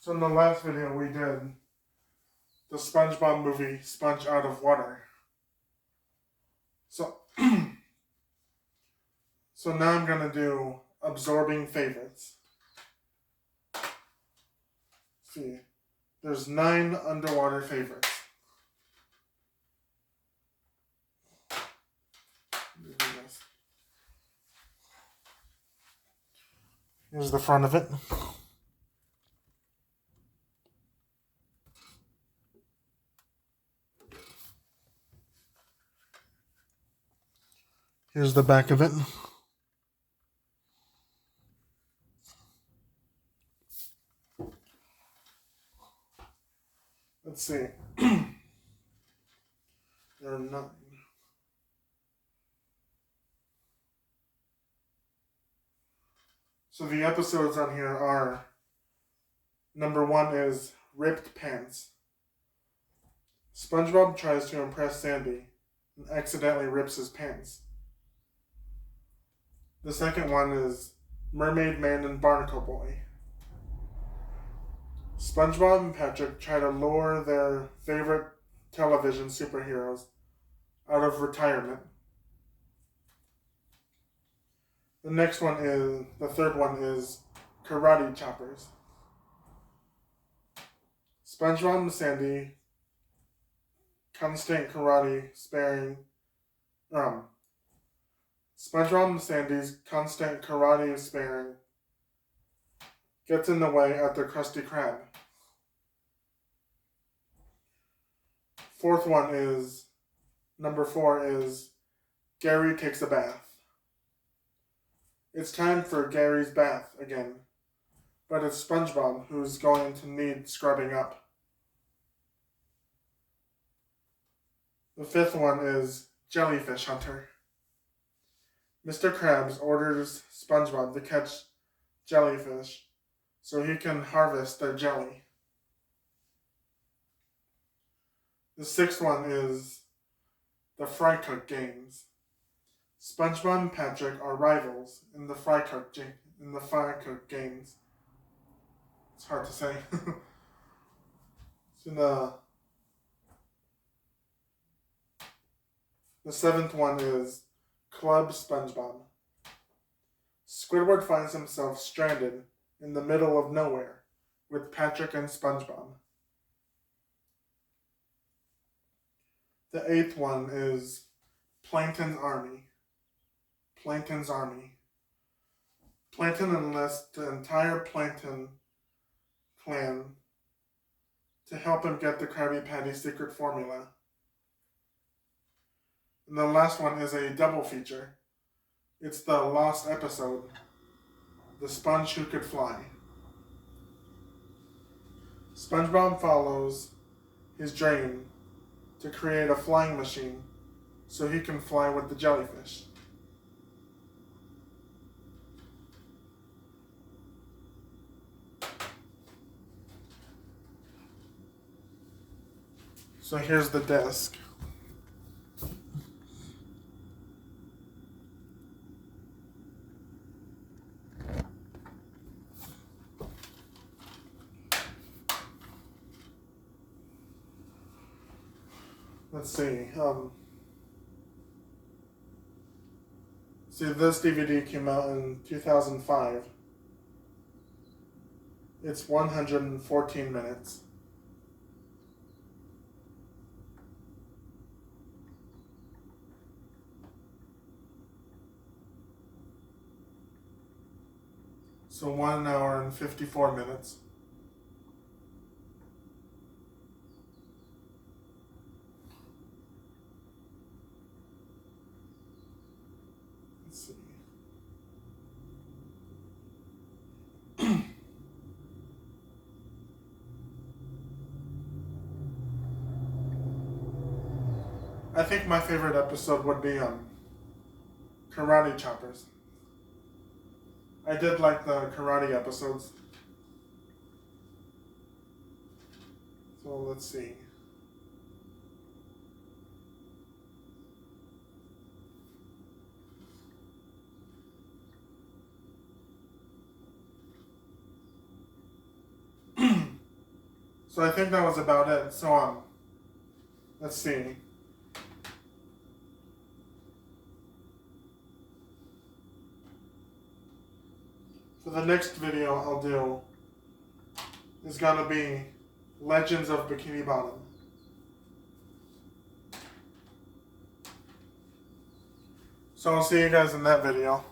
So in the last video we did the Spongebob movie, Sponge Out of Water. So, so now I'm going to do absorbing favorites. See, there's 9 underwater favorites. Here's the front of it. Here's the back of it. Let's see. There are 9. So the episodes on here are, number 1 is Ripped Pants. SpongeBob tries to impress Sandy and accidentally rips his pants. The second one is Mermaid Man and Barnacle Boy. SpongeBob and Patrick try to lure their favorite television superheroes out of retirement. The third one is Karate Choppers. SpongeBob and Sandy SpongeBob and Sandy's constant karate sparring gets in the way at their Krusty Krab. Number 4 is Gary Takes a Bath. It's time for Gary's bath again, but it's SpongeBob who's going to need scrubbing up. The 5th one is Jellyfish Hunter. Mr. Krabs orders SpongeBob to catch jellyfish so he can harvest their jelly. The 6th one is the Fry Cook Games. SpongeBob and Patrick are rivals in the Fry Cook Games. It's hard to say. So the 7th one is Club SpongeBob. Squidward finds himself stranded in the middle of nowhere with Patrick and SpongeBob. The 8th one is Plankton's Army. Plankton's Army. Plankton enlists the entire Plankton clan to help him get the Krabby Patty secret formula. And the last one is a double feature. It's the lost episode, The Sponge Who Could Fly. SpongeBob follows his dream to create a flying machine so he can fly with the jellyfish. So here's the disc. Let's see. This DVD came out in 2005. It's 114 minutes. So 1 hour and 54 minutes. Let's see. I think my favorite episode would be Karate Choppers. I did like the karate episodes. So let's see. So I think that was about it. So let's see. For the next video I'll do is gonna be Legends of Bikini Bottom. So I'll see you guys in that video.